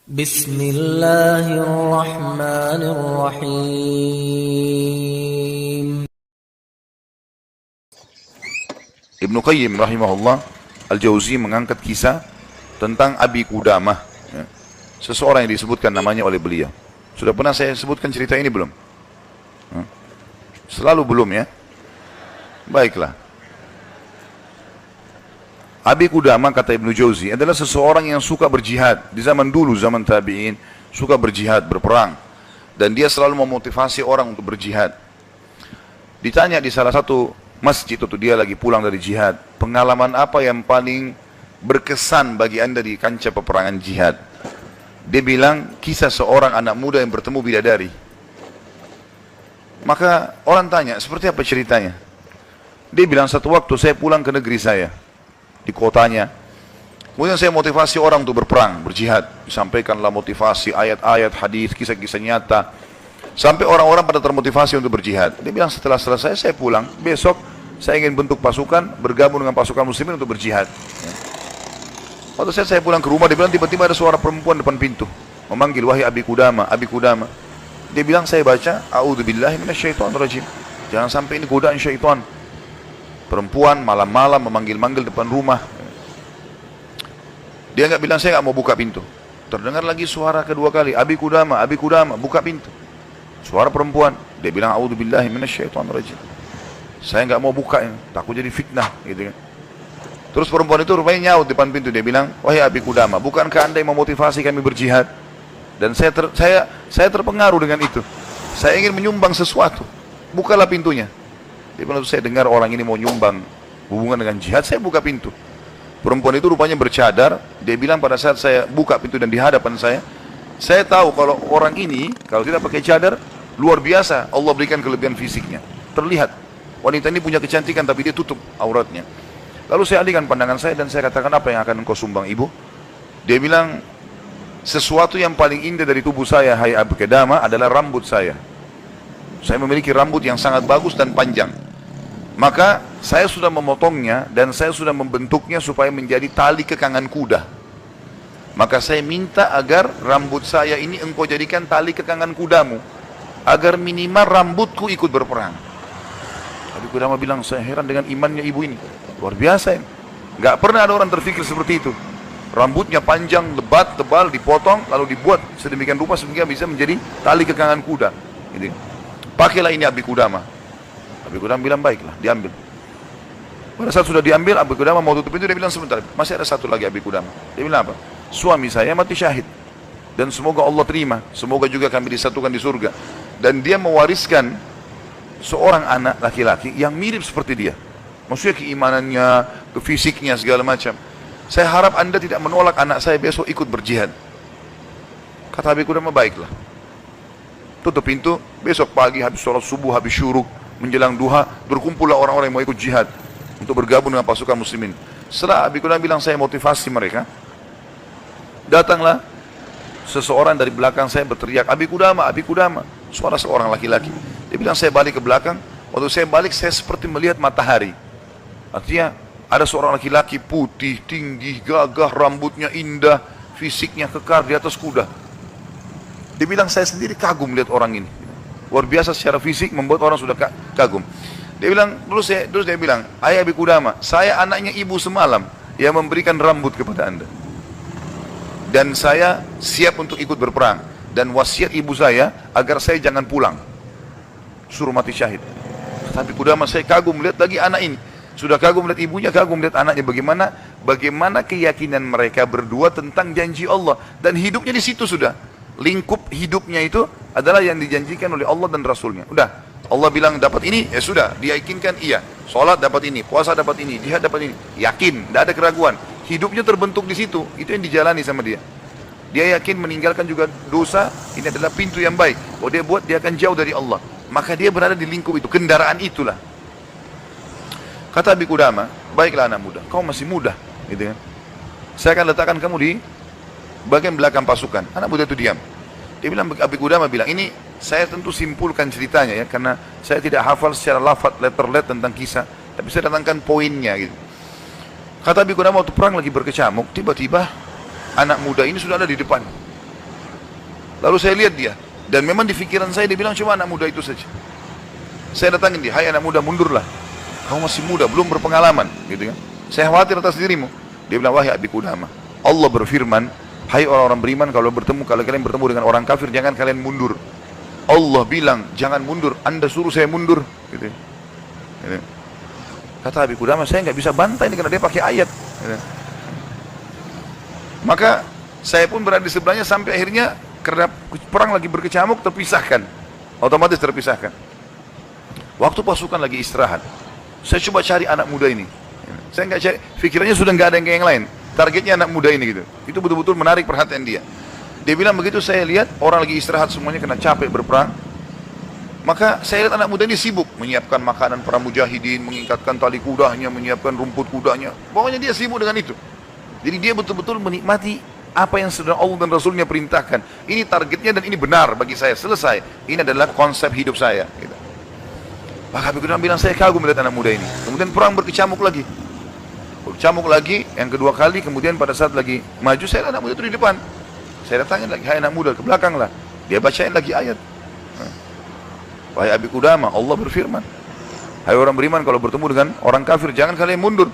Bismillahirrahmanirrahim. Ibnu Qayyim rahimahullah Al-Jauzi mengangkat kisah tentang Abi Qudamah, ya. Seseorang yang disebutkan namanya oleh beliau. Sudah pernah saya sebutkan cerita ini belum? Selalu belum, ya. Baiklah. Abi Qudamah, kata Ibnu Jauzi, adalah seseorang yang suka berjihad. Di zaman dulu, zaman tabi'in, suka berjihad, berperang. Dan dia selalu memotivasi orang untuk berjihad. Ditanya di salah satu masjid waktu dia lagi pulang dari jihad, pengalaman apa yang paling berkesan bagi anda di kancah peperangan jihad? Dia bilang, kisah seorang anak muda yang bertemu bidadari. Maka orang tanya, seperti apa ceritanya? Dia bilang, satu waktu saya pulang ke negeri saya, di kotanya. Kemudian saya motivasi orang untuk berperang, berjihad. Disampaikanlah motivasi, ayat-ayat, hadis, kisah-kisah nyata. Sampai orang-orang pada termotivasi untuk berjihad. Dia bilang, setelah selesai saya pulang, besok saya ingin bentuk pasukan, bergabung dengan pasukan muslimin untuk berjihad. Waktu saya pulang ke rumah, dia bilang tiba-tiba ada suara perempuan depan pintu, memanggil, wahai Abi Qudamah, Abi Qudamah. Dia bilang, saya baca, a'udzubillahi minasyaitonirrajim. Jangan sampai ini godaan syaitan. Perempuan malam-malam memanggil-manggil depan rumah. Dia nggak bilang, saya nggak mau buka pintu. Terdengar lagi suara kedua kali, Abi Qudamah, buka pintu. Suara perempuan. Dia bilang, a'udzubillahi minasyaitonirrajim. Saya nggak mau buka, takut jadi fitnah, gitu kan. Terus perempuan itu rupanya nyaut depan pintu. Dia bilang, wahai Abi Qudamah, bukankah anda yang memotivasi kami berjihad? Dan saya terpengaruh dengan itu. Saya ingin menyumbang sesuatu. Bukalah pintunya. Dia bilang, saya dengar orang ini mau nyumbang hubungan dengan jihad, saya buka pintu. Perempuan itu rupanya bercadar. Dia bilang, pada saat saya buka pintu dan di hadapan saya tahu kalau orang ini, kalau tidak pakai cadar, luar biasa Allah berikan kelebihan fisiknya. Terlihat, wanita ini punya kecantikan tapi dia tutup auratnya. Lalu saya alihkan pandangan saya dan saya katakan, apa yang akan engkau sumbang, ibu? Dia bilang, sesuatu yang paling indah dari tubuh saya, hai Abi Qudamah, adalah rambut saya. Saya memiliki rambut yang sangat bagus dan panjang. Maka saya sudah memotongnya dan saya sudah membentuknya supaya menjadi tali kekangan kuda. Maka saya minta agar rambut saya ini engkau jadikan tali kekangan kudamu, agar minimal rambutku ikut berperang. Abi Qudamah bilang, saya heran dengan imannya ibu ini. Luar biasa ya. Gak pernah ada orang terfikir seperti itu. Rambutnya panjang, lebat, tebal, dipotong, lalu dibuat sedemikian rupa sehingga bisa menjadi tali kekangan kuda. Gitu. Pakailah ini Abi Qudamah. Abi Qudamah bilang, baiklah, diambil. Pada saat sudah diambil, Abi Qudamah mau tutup pintu, dia bilang, sebentar, masih ada satu lagi Abi Qudamah. Dia bilang apa? Suami saya mati syahid. Dan semoga Allah terima. Semoga juga kami disatukan di surga. Dan dia mewariskan seorang anak laki-laki yang mirip seperti dia. Maksudnya keimanannya, fisiknya, segala macam. Saya harap anda tidak menolak anak saya besok ikut berjihad. Kata Abi Qudamah, baiklah. Tutup pintu, besok pagi habis sholat subuh, habis syuruk, menjelang duha, berkumpullah orang-orang yang mau ikut jihad untuk bergabung dengan pasukan muslimin. Setelah Abi Qudamah bilang, saya motivasi mereka, datanglah seseorang dari belakang saya berteriak, Abi Qudamah, suara seorang laki-laki. Dia bilang, saya balik ke belakang. Waktu saya balik, saya seperti melihat matahari. Artinya ada seorang laki-laki putih, tinggi, gagah, rambutnya indah, fisiknya kekar di atas kuda. Dia bilang, saya sendiri kagum melihat orang ini. Luar biasa secara fisik, membuat orang sudah kagum. Dia bilang, terus dia bilang, ayah Abi Qudamah, saya anaknya ibu semalam yang memberikan rambut kepada anda. Dan saya siap untuk ikut berperang. Dan wasiat ibu saya agar saya jangan pulang, suruh mati syahid. Tapi Qudamah, saya kagum melihat lagi anak ini. Sudah kagum melihat ibunya, kagum melihat anaknya. Bagaimana keyakinan mereka berdua tentang janji Allah. Dan hidupnya di situ sudah. Lingkup hidupnya itu adalah yang dijanjikan oleh Allah dan Rasulnya. Udah, Allah bilang dapat ini, ya sudah, dia yakinkan iya. Sholat dapat ini, puasa dapat ini, jihad dapat ini. Yakin, tidak ada keraguan. Hidupnya terbentuk di situ, itu yang dijalani sama dia. Dia yakin meninggalkan juga dosa, ini adalah pintu yang baik. Kalau dia buat, dia akan jauh dari Allah. Maka dia berada di lingkup itu, kendaraan itulah. Kata Abi Qudamah, baiklah anak muda, kau masih muda, gitu kan. Saya akan letakkan kamu di bagian belakang pasukan. Anak muda itu diam. Dia bilang, Abi Qudamah bilang, ini saya tentu simpulkan ceritanya ya, karena saya tidak hafal secara lafaz letter tentang kisah, tapi saya datangkan poinnya gitu. Kata Abi Qudamah, waktu perang lagi berkecamuk, tiba-tiba anak muda ini sudah ada di depan. Lalu saya lihat dia, dan memang di pikiran saya dia bilang cuma anak muda itu saja. Saya datangin dia, hai anak muda, mundurlah. Kamu masih muda, belum berpengalaman, gitu kan. Saya khawatir atas dirimu. Dia bilang, wahai Abi Qudamah, Allah berfirman, hai orang-orang beriman, kalau kalian bertemu dengan orang kafir, jangan kalian mundur. Allah bilang, jangan mundur, Anda suruh saya mundur, gitu. Gitu. Kata Abi Qudamah, saya nggak bisa bantah ini karena dia pakai ayat. Gitu. Maka saya pun berada di sebelahnya sampai akhirnya karena perang lagi berkecamuk terpisahkan, otomatis terpisahkan. Waktu pasukan lagi istirahat, saya coba cari anak muda ini. Saya nggak cari, pikirannya sudah nggak ada yang lain. Targetnya anak muda ini gitu. Itu betul-betul menarik perhatian dia. Dia bilang begitu saya lihat orang lagi istirahat semuanya kena capek berperang. Maka saya lihat anak muda ini sibuk menyiapkan makanan para mujahidin, mengikatkan tali kudanya, menyiapkan rumput kudanya. Pokoknya dia sibuk dengan itu. Jadi dia betul-betul menikmati apa yang sudah Allah dan Rasulnya perintahkan. Ini targetnya dan ini benar bagi saya. Selesai. Ini adalah konsep hidup saya. Gitu. Maka Abi Qudamah bilang saya kagum melihat anak muda ini. Kemudian perang berkecamuk lagi. Berkecamuk lagi yang kedua kali. Kemudian pada saat lagi maju saya lihat anak muda itu di depan. Saya datangin lagi, hai anak muda, ke belakang lah. Dia bacain lagi ayat. Wahai Abi Qudamah, Allah berfirman, hai orang beriman, kalau bertemu dengan orang kafir jangan kalian mundur.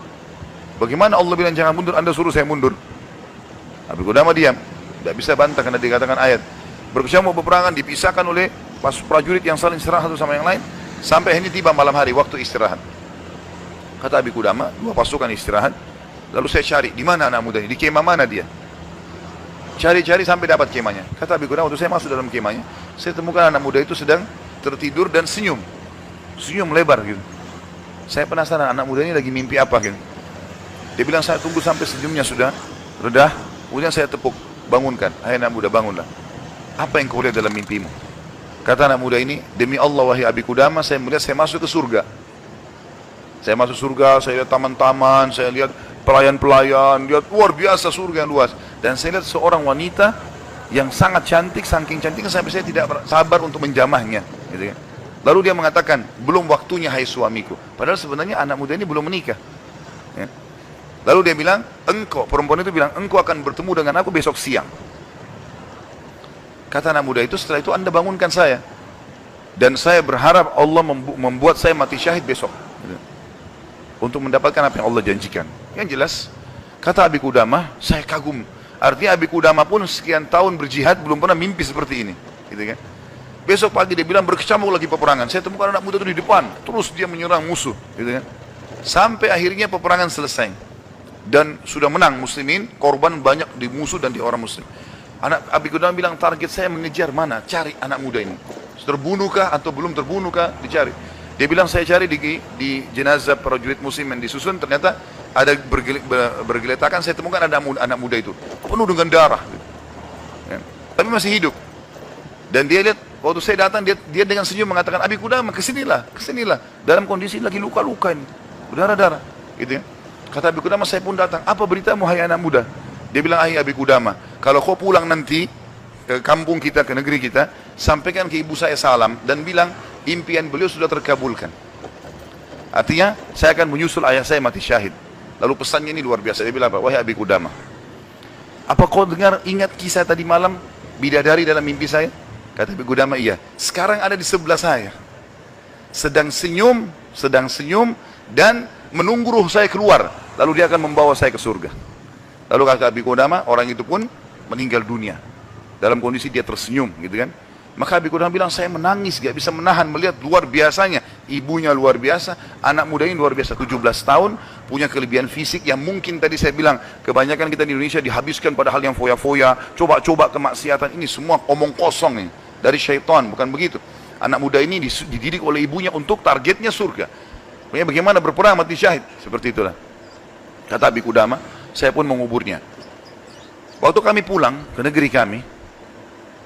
Bagaimana Allah bilang jangan mundur, Anda suruh saya mundur? Abi Qudamah diam, tidak bisa bantah karena dikatakan ayat. Berkecamuk peperangan dipisahkan oleh prajurit yang saling istirahat satu sama yang lain, sampai ini tiba malam hari waktu istirahat. Kata Abi Qudamah, dua pasukan istirahat. Lalu saya cari, di mana anak muda ini? Di kemah mana dia? Cari-cari sampai dapat kemahnya. Kata Abi Qudamah, waktu saya masuk dalam kemahnya, saya temukan anak muda itu sedang tertidur dan senyum. Senyum lebar gitu. Saya penasaran anak muda ini lagi mimpi apa gitu. Dia bilang saya tunggu sampai senyumnya sudah redah. Kemudian saya tepuk, bangunkan. Hai anak muda, bangunlah. Apa yang kau lihat dalam mimpimu? Kata anak muda ini, demi Allah wahai Abi Qudamah, saya melihat saya masuk ke surga. Saya masuk surga, saya lihat taman-taman, saya lihat pelayan-pelayan, lihat luar biasa surga yang luas. Dan saya lihat seorang wanita yang sangat cantik, saking cantiknya sampai saya tidak sabar untuk menjamahnya. Gitu kan. Lalu dia mengatakan, belum waktunya hai suamiku. Padahal sebenarnya anak muda ini belum menikah. Ya. Lalu dia bilang, engkau, perempuan itu bilang, engkau akan bertemu dengan aku besok siang. Kata anak muda itu, setelah itu Anda bangunkan saya. Dan saya berharap Allah membuat saya mati syahid besok. Gitu. Untuk mendapatkan apa yang Allah janjikan. Yang jelas, kata Abi Qudamah, saya kagum. Artinya Abi Qudamah pun sekian tahun berjihad, belum pernah mimpi seperti ini. Gitu kan? Besok pagi dia bilang berkecamuk lagi peperangan. Saya temukan anak muda itu di depan. Terus dia menyerang musuh. Gitu kan? Sampai akhirnya peperangan selesai. Dan sudah menang muslimin, korban banyak di musuh dan di orang muslim. Anak Abi Qudamah bilang target saya mengejar mana? Cari anak muda ini. Terbunuhkah atau belum terbunuhkah? Dicari. Dia bilang saya cari di jenazah prajurit muslim yang disusun, ternyata ada bergeletakan, saya temukan ada anak muda itu penuh dengan darah. Ya. Tapi masih hidup. Dan dia lihat, waktu saya datang, dia dengan senyum mengatakan, Abi Qudamah kesinilah, kesinilah. Dalam kondisi lagi luka-luka ini, berdarah-darah. Gitu ya. Kata Abi Qudamah, saya pun datang. Apa beritamu hai anak muda? Dia bilang, hai Abi Qudamah, kalau kau pulang nanti ke kampung kita, ke negeri kita, sampaikan ke ibu saya salam dan bilang impian beliau sudah terkabulkan. Artinya saya akan menyusul ayah saya mati syahid. Lalu pesannya ini luar biasa. Dia bilang apa? Wahai Abi Qudamah, apa kau ingat kisah tadi malam bidadari dalam mimpi saya? Kata Abi Qudamah, iya. Sekarang ada di sebelah saya, sedang senyum dan menunggu ruh saya keluar. Lalu dia akan membawa saya ke surga. Lalu kata Abi Qudamah, orang itu pun meninggal dunia dalam kondisi dia tersenyum, gitu kan. Maka Abi Qudamah bilang, saya menangis, gak bisa menahan melihat luar biasanya. Ibunya luar biasa, anak muda ini luar biasa, 17 tahun, punya kelebihan fisik yang mungkin tadi saya bilang, kebanyakan kita di Indonesia dihabiskan pada hal yang foya-foya, coba-coba kemaksiatan, ini semua omong kosong nih, dari syaitan, bukan begitu. Anak muda ini dididik oleh ibunya untuk targetnya surga. Bagaimana berperang mati syahid, seperti itulah. Kata Abi Qudamah, saya pun menguburnya. Waktu kami pulang ke negeri kami,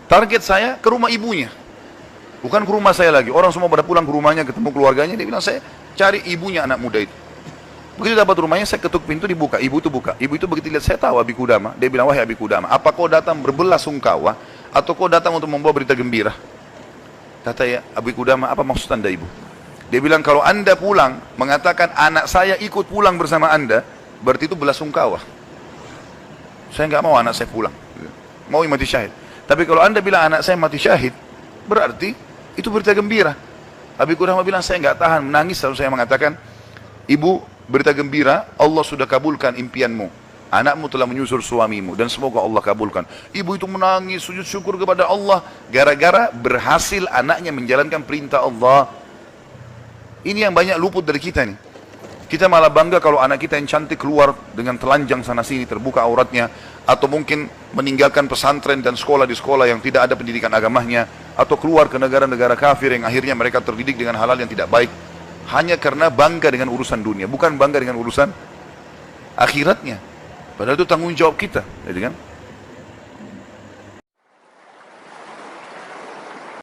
target saya ke rumah ibunya, bukan ke rumah saya lagi. Orang semua pada pulang ke rumahnya, ketemu keluarganya. Dia bilang, saya cari ibunya anak muda itu. Begitu dapat rumahnya, saya ketuk pintu, dibuka. Ibu itu buka. Ibu itu begitu lihat saya tahu Abi Qudamah. Dia bilang, wahai Abi Qudamah, apa kau datang berbelasungkawa atau kau datang untuk membawa berita gembira? Kata ya Abi Qudamah, apa maksud anda ibu? Dia bilang, kalau anda pulang mengatakan anak saya ikut pulang bersama anda, berarti itu belasungkawa. Saya nggak mau anak saya pulang, mau mati syahid. Tapi kalau anda bilang anak saya mati syahid, berarti itu berita gembira. Abi Qudamah bilang, saya nggak tahan menangis lalu saya mengatakan, ibu, berita gembira, Allah sudah kabulkan impianmu. Anakmu telah menyusul suamimu dan semoga Allah kabulkan. Ibu itu menangis, sujud syukur kepada Allah gara-gara berhasil anaknya menjalankan perintah Allah. Ini yang banyak luput dari kita nih. Kita malah bangga kalau anak kita yang cantik keluar dengan telanjang sana sini, terbuka auratnya, atau mungkin meninggalkan pesantren dan sekolah di sekolah yang tidak ada pendidikan agamanya, atau keluar ke negara-negara kafir yang akhirnya mereka terdidik dengan hal-hal yang tidak baik, hanya karena bangga dengan urusan dunia, bukan bangga dengan urusan akhiratnya. Padahal itu tanggung jawab kita, gitu kan?